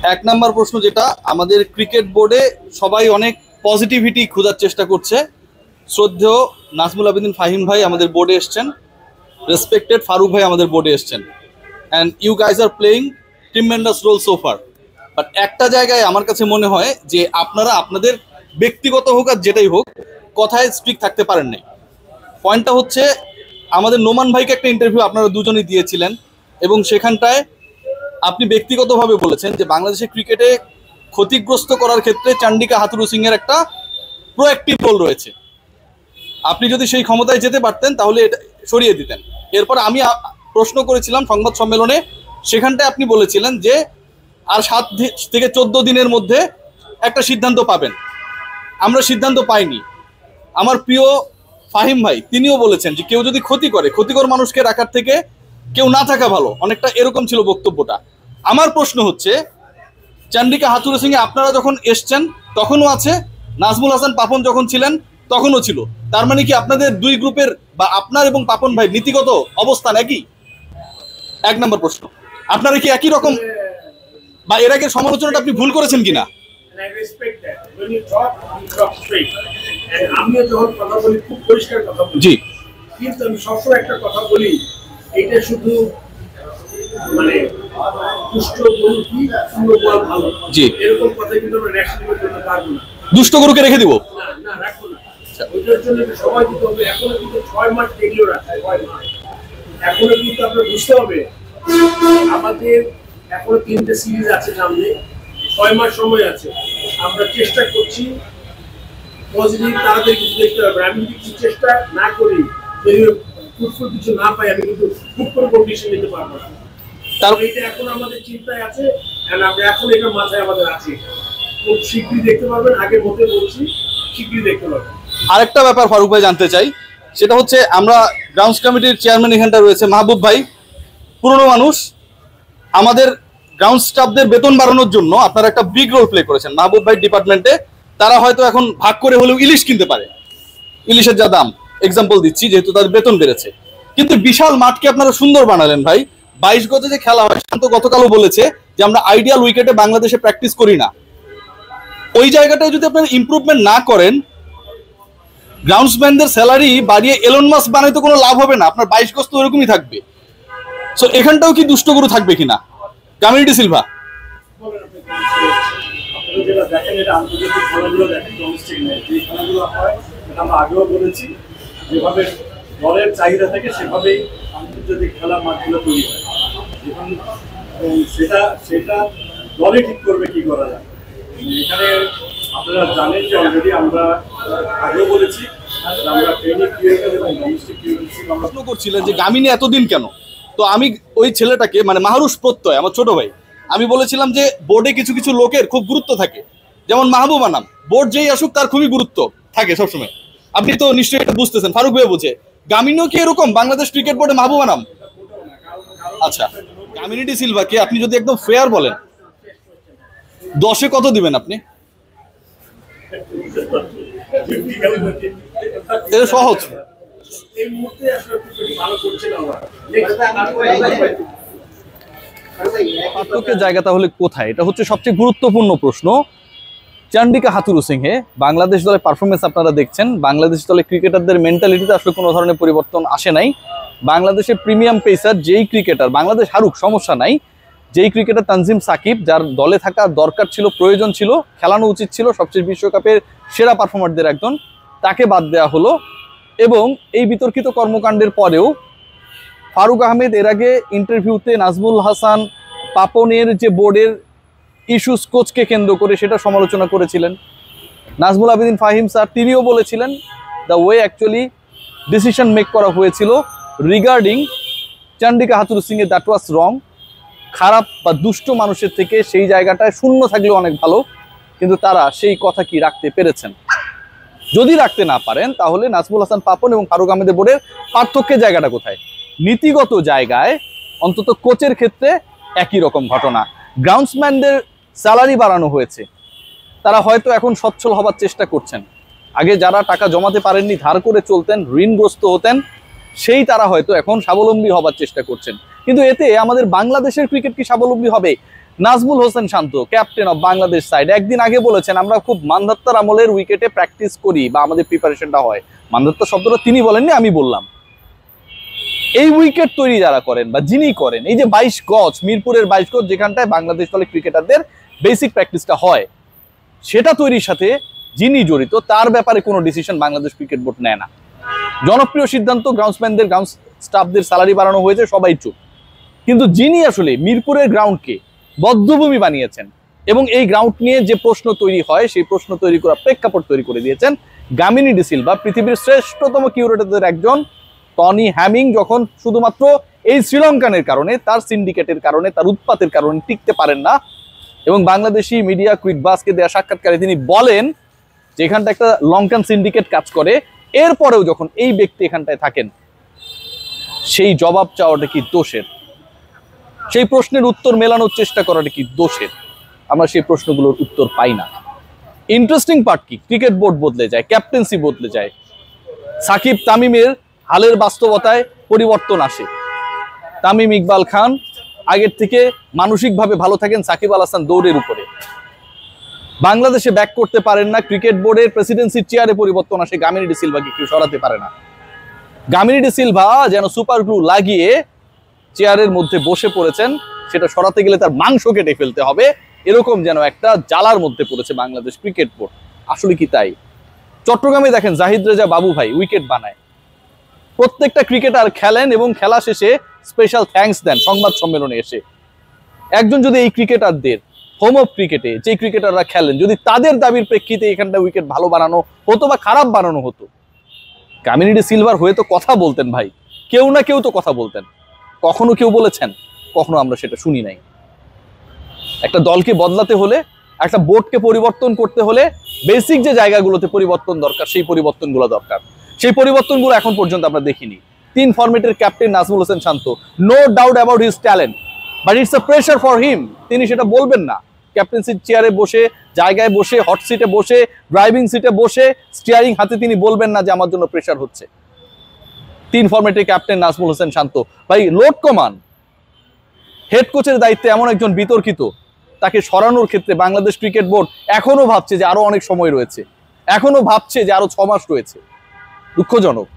এক নাম্বার প্রশ্ন যেটা, আমাদের ক্রিকেট বোর্ডে সবাই অনেক পজিটিভিটি খোঁজার চেষ্টা করছে। শ্রদ্ধেয় নাজমুল আবেদিন ফাহিম ভাই আমাদের বোর্ডে এসছেন, রেসপেক্টেড ফারুক ভাই আমাদের বোর্ডে এসছেন, and you guys are playing tremendous role so far. But একটা জায়গায় আমার কাছে মনে হয় যে আপনারা আপনাদের ব্যক্তিগত হোক আর যেটাই হোক কথায় স্ট্রিক্ট থাকতে পারেন নাই। পয়েন্টটা হচ্ছে, আমাদের নোমান ভাইকে একটা ইন্টারভিউ আপনারা দুজনই দিয়েছিলেন এবং সেখানটায় আপনি ব্যক্তিগতভাবে বলেছেন যে বাংলাদেশের ক্রিকেটে ক্ষতিগ্রস্ত করার ক্ষেত্রে চান্ডিকা হাথুরু সিং এর একটা প্রোঅ্যাক্টিভ রোল রয়েছে। আপনি যদি সেই ক্ষমতায় যেতে পারতেন তাহলে এটা সরিয়ে দিতেন। এরপর আমি প্রশ্ন করেছিলাম সংবাদ সম্মেলনে, সেখানটায় আপনি বলেছিলেন যে আর 7 থেকে 14 দিনের মধ্যে একটা সিদ্ধান্ত পাবেন। আমরা সিদ্ধান্ত পাইনি। আমার প্রিয় ফাহিম ভাই তিনিও বলেছেন যে কেউ যদি ক্ষতি করে, ক্ষতিকর মানুষকে রাখার থেকে কেউ না থাকা ভালো, অনেকটা এরকম ছিল বক্তব্যটা। আমার প্রশ্ন হচ্ছে, চান্ডিকা হাথুরু সিং এ আপনারা যখন এসছেন তখনও আছে, নাজমুল হাসান পাপন যখন ছিলেন তখনও ছিল। তার মানে কি আপনাদের দুই গ্রুপের বা আপনার এবং পাপন ভাই নীতিগত অবস্থান একই? এক নম্বর প্রশ্ন, আপনারা কি একই রকম বা এর আগে সমালোচনাটা আপনি ভুল করেছেন কিনা? আমিও যখন কথা বলি খুব পরিষ্কার কথা বলি, জি, কিন্তু আমি সবসময় একটা কথা বলি, এটা শুধু মানে দুষ্ট গরু কি সুন্দর বলা ভালো, জি, এরকম কথা কিন্তু আমরা ন্যাশনাল করতে পারবো না। দুষ্ট গরুকে রেখে দিব না, না রাখবো না। ওইটার জন্য সময় দিতে হবে। এখনো কিন্তু 6 মাস এগিয়ে রাখা হয়। এখনো কিন্তু আপনার বুঝতে হবে আমাদের এখনো 3টে সিরিজ আছে সামনে, 6 মাস সময় আছে। আমরা চেষ্টা করছি পজিটিভ তাড়াতাড়ি কিছু দেখতে হবে। আমি যদি কিছু চেষ্টা না করি, যদি ফুটফুট কিছু না পাই, আমি কিন্তু খুব করে কন্ডিশন নিতে পারবো না। তারপরে এটা এখন আমাদের চিন্তায় আছে, আমরা এখন এটা মাথায় আমাদের আছে। খুব শীঘ্রই দেখতে পারবেন, আগে মতে বলছি শীঘ্রই দেখতে পারবেন। আরেকটা ব্যাপার ফারুক ভাই জানতে চাই, সেটা হচ্ছে আমরা গ্রাউন্ডস কমিটির চেয়ারম্যান এখানটা রয়েছে মাহবুব ভাই, পুরনো মানুষ। আমাদের গ্রাউন্ড স্টাফদের বেতন বাড়ানোর জন্য আপনারা একটা বিগ রোল প্লে করেছেন মাহবুব ভাই ডিপার্টমেন্টে। তারা হয়তো এখন ভাগ করে হলেও ইলিশ কিনতে পারে, ইলিশের যা দাম, এক্সাম্পল দিচ্ছি, যেহেতু তাদের বেতন বেড়েছে। কিন্তু বিশাল মাঠকে আপনারা সুন্দর বানালেন ভাই। 22 গজে যে খেলা হয়, শান্ত গতকালও বলেছে যে আমরা আইডিয়াল উইকেটে বাংলাদেশে প্র্যাকটিস করি না। ওই জায়গাটায় যদি আপনারা ইমপ্রুভমেন্ট না করেন, গ্রাউন্ডসম্যানদের স্যালারি বাড়িয়ে এলন মাস্ক বানাইতে কোনো লাভ হবে না। আপনার 22 গজ তো ওরকমই থাকবে। সো এখানটাও কি দুষ্টগরু থাকবে কিনা? কামিলিটি সিলভা, যেটা দেখেন এটা আন্তর্জাতিক খেলাগুলো দেখেন, ডোমেস্টিক নেই। যে খেলাগুলো হয় আমরা আগেও বলেছি, যেভাবে দলের চাহিদা থাকে সেভাবেই আন্তর্জাতিক খেলার মাঠগুলো তৈরি হয়। এখন সেটা সেটা দলে ঠিক করবে কি করা যায়। এখানে আপনারা জানেন যে অলরেডি আমরা আগেও বলেছি আমরা ট্রেনিং ক্রিয়েটার এবং ডোমেস্টিক ক্রিয়েটার আমরা প্রশ্ন করছিলেন যে গামিনী এতদিন কেন। তো আমি ওই ছেলেটাকে, মানে মাহরুষ প্রত্যয় আমার ছোট ভাই, আমি বলেছিলাম যে বোর্ডে কিছু কিছু লোকের খুব গুরুত্ব থাকে, যেমন মাহবুব আনাম, বোর্ড যেই আসুক তার খুবই গুরুত্ব থাকে সবসময়। আপনি তো নিশ্চয়ই এটা বুঝতেছেন, ফারুক ভাই বুঝে। গামিনীও কি এরকম বাংলাদেশ ক্রিকেট বোর্ডে মাহবুব আনাম? আচ্ছা, কামিলিটি সিলভাকে আপনি যদি একদম ফেয়ার বলেন, 10-এ কত দিবেন আপনি? এটা সহজ। এই মুহূর্তে আসলে ভালো করছে না। পার্থক্যের জায়গা তাহলে কোথায়? এটা হচ্ছে সবচেয়ে গুরুত্বপূর্ণ প্রশ্ন। চান্ডিকা হাথুরু সিংহে বাংলাদেশ দলের পারফরমেন্স আপনারা দেখছেন, বাংলাদেশ দলের ক্রিকেটারদের মেন্টালিটিতে আসলে কোনো ধরনের পরিবর্তন আসে নাই। বাংলাদেশের প্রিমিয়াম পেসার যেই ক্রিকেটার, বাংলাদেশ হারুক সমস্যা নাই, যেই ক্রিকেটার তানজিম সাকিব, যার দলে থাকা দরকার ছিল, প্রয়োজন ছিল, খেলানো উচিত ছিল, সবচেয়ে বিশ্বকাপের সেরা পারফর্মারদের একজন, তাকে বাদ দেওয়া হলো। এবং এই বিতর্কিত কর্মকাণ্ডের পরেও ফারুক আহমেদ এর আগে ইন্টারভিউতে নাজমুল হাসান পাপনের যে বোর্ডের ইস্যুস কোচকে কেন্দ্র করে সেটা সমালোচনা করেছিলেন। নাজমুল আবেদিন ফাহিম স্যার তিনিও বলেছিলেন the way actually decision make করা হয়েছিল regarding Chandika Hathurusingha, that was wrong. খারাপ বা দুষ্ট মানুষের থেকে সেই জায়গাটায় শূন্য থাকলেও অনেক ভালো, কিন্তু তারা সেই কথা কি রাখতে পেরেছেন? যদি রাখতে না পারেন তাহলে নাজমুল হাসান পাপন এবং ফারুক আহমেদের বোর্ডের পার্থক্যের জায়গাটা কোথায়? নীতিগত জায়গায় অন্তত কোচের ক্ষেত্রে একই রকম ঘটনা। গ্রাউন্ডসম্যানদের স্যালারি বাড়ানো হয়েছে, তারা হয়তো এখন সচ্ছল হবার চেষ্টা করছেন। আগে যারা টাকা জমাতে পারেননি, ধার করে চলতেন, ঋণগ্রস্ত হতেন, সেই তারা হয়তো এখন স্বাবলম্বী হবার চেষ্টা করছেন। কিন্তু এতে আমাদের বাংলাদেশের ক্রিকেট কি স্বাবলম্বী হবে? নাজমুল হোসেন শান্ত, ক্যাপ্টেন অফ বাংলাদেশ সাইড, একদিন আগে বলেছেন আমরা খুব মানধাত্তার আমলের উইকেটে প্র্যাকটিস করি বা আমাদের প্রিপারেশনটা হয়। মানধাত্তা শব্দটা তিনি বলেননি, আমি বললাম। এই উইকেট তৈরি যারা করেন বা যিনি করেন, এই যে 22 গজ, মিরপুরের 22 গজ যেখানটায় বাংলাদেশ দলের ক্রিকেটারদের বেসিক প্র্যাকটিসটা হয়, সেটা তৈরির সাথে যিনি জড়িত তার ব্যাপারে কোনো ডিসিশন বাংলাদেশ ক্রিকেট বোর্ড নেয় না। জনপ্রিয় সিদ্ধান্ত, গ্রাউন্ডসম্যানদের, গ্রাউন্ড স্টাফদের স্যালারি বাড়ানো হয়েছে, সবাই চুপ। কিন্তু যিনি আসলে মিরপুরের গ্রাউন্ডকে বদ্ধভূমি বানিয়েছেন এবং এই গ্রাউন্ড নিয়ে যে প্রশ্ন তৈরি হয়, সেই প্রশ্ন তৈরি করা প্রেক্ষাপট তৈরি করে দিয়েছেন গামিনী ডি সিলভা, পৃথিবীর শ্রেষ্ঠতম কিউরেটরদের একজন টনি হ্যামিং, যখন শুধুমাত্র এই শ্রীলঙ্কানের কারণে, তার সিন্ডিকেটের কারণে, তার উৎপাতের কারণে টিকতে পারেন না। এবং বাংলাদেশি মিডিয়া কুইক বাসকে দেওয়া সাক্ষাৎকারে তিনি বলেন যে এখানটা একটা লঙ্কান সিন্ডিকেট কাজ করে, এরপরেও যখন এই ব্যক্তি এখানটায় থাকেন, সেই জবাব চাওয়াটা কি দোষের? সেই প্রশ্নের উত্তর মেলানোর চেষ্টা করাটা কি দোষের? আমরা সেই প্রশ্নগুলোর উত্তর পাই না। ইন্টারেস্টিং পার্ট কি, ক্রিকেট বোর্ড বদলে যায়, ক্যাপ্টেন্সি বদলে যায়, সাকিব তামিমের হালের বাস্তবতায় পরিবর্তন আসে। তামিম ইকবাল খান আগের থেকে মানসিকভাবে ভালো থাকেন সাকিব আল হাসান দৌড়ের উপরে। বাংলাদেশে ব্যাক করতে পারেন না, ক্রিকেট বোর্ডের প্রেসিডেন্সির চেয়ারে পরিবর্তন আসে, গামিনী ডি সিলভাকে কেউ সরাতে পারে না। গামিনী ডি সিলভা যেন সুপার গ্লু লাগিয়ে চেয়ারের মধ্যে বসে পড়েছেন, সেটা সরাতে গেলে তার মাংস কেটে ফেলতে হবে, এরকম যেন একটা জ্বালার মধ্যে পড়েছে বাংলাদেশ ক্রিকেট বোর্ড। আসলে কি তাই? চট্টগ্রামে দেখেন জাহিদ রেজা বাবু ভাই উইকেট বানায়, প্রত্যেকটা ক্রিকেটার খেলেন এবং খেলা শেষে স্পেশাল থ্যাঙ্কস দেন সংবাদ সম্মেলনে এসে। একজন যদি এই ক্রিকেটারদের, হোম অফ ক্রিকেটে যে ক্রিকেটাররা খেলেন, যদি তাদের দাবির প্রেক্ষিতে এখানটা উইকেট ভালো বানানো হতো বা খারাপ বানানো হতো, গামিনী ডি সিলভার হয়ে তো কথা বলতেন ভাই, কেউ না কেউ তো কথা বলতেন। কখনো কেউ বলেছেন? কখনো আমরা সেটা শুনি নাই। একটা দলকে বদলাতে হলে, একটা বোর্ডকে পরিবর্তন করতে হলে বেসিক যে জায়গাগুলোতে পরিবর্তন দরকার, সেই পরিবর্তনগুলো দরকার। সেই পরিবর্তনগুলো এখন পর্যন্ত আমরা দেখিনি। 3 ফরম্যাটের captain Najmul Hossain Shanto, no doubt about his talent, but it's a pressure for him. তিনি সেটা বলবেন না। ক্যাপ্টেন্সির চেয়ারে বসে, জায়গায় বসে, হট সিটে বসে, ড্রাইভিং সিটে বসে, স্টিয়ারিং হাতে তিনি বলবেন না যে আমার জন্য প্রেশার হচ্ছে। 3 ফরম্যাটের ক্যাপ্টেন নাজমুল হোসেন শান্ত, ভাই লোড কমান। হেড কোচের দায়িত্বে এমন একজন বিতর্কিত, তাকে সরানোর ক্ষেত্রে বাংলাদেশ ক্রিকেট বোর্ড এখনো ভাবছে যে আরো অনেক সময় রয়েছে, এখনো ভাবছে যে আরো 6 মাস রয়েছে। দুঃখজনক।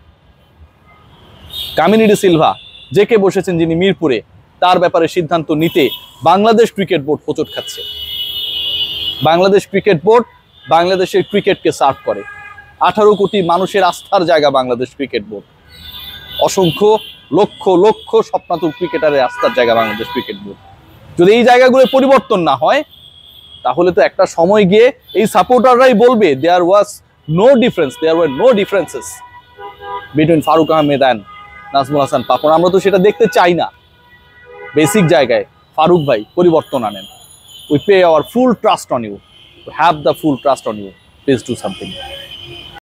গামিনী ডি সিলভা জেকে বসেছেন যিনি মিরপুরে, তার ব্যাপারে সিদ্ধান্ত নিতে বাংলাদেশ ক্রিকেট বোর্ড হোঁচট খাচ্ছে। বাংলাদেশ ক্রিকেট বোর্ড বাংলাদেশের ক্রিকেটকে সার্ভ করে। 18 কোটি মানুষের আস্থার জায়গা বাংলাদেশ ক্রিকেট বোর্ড। অসংখ্য লক্ষ লক্ষ স্বপ্নাতুর ক্রিকেটারের আস্থার জায়গা বাংলাদেশ ক্রিকেট বোর্ড। যদি এই জায়গাগুলো পরিবর্তন না হয়, তাহলে তো একটা সময় গিয়ে এই সাপোর্টাররাই বলবে there was no difference, there were no differences between Faruque Ahmed and Nazmul Hassan Papon. আমরা তো সেটা দেখতে চাই না। বেসিক জায়গায় ফারুক ভাই পরিবর্তন আনেন। We pay our full trust on you, have the full trust on you, please do something.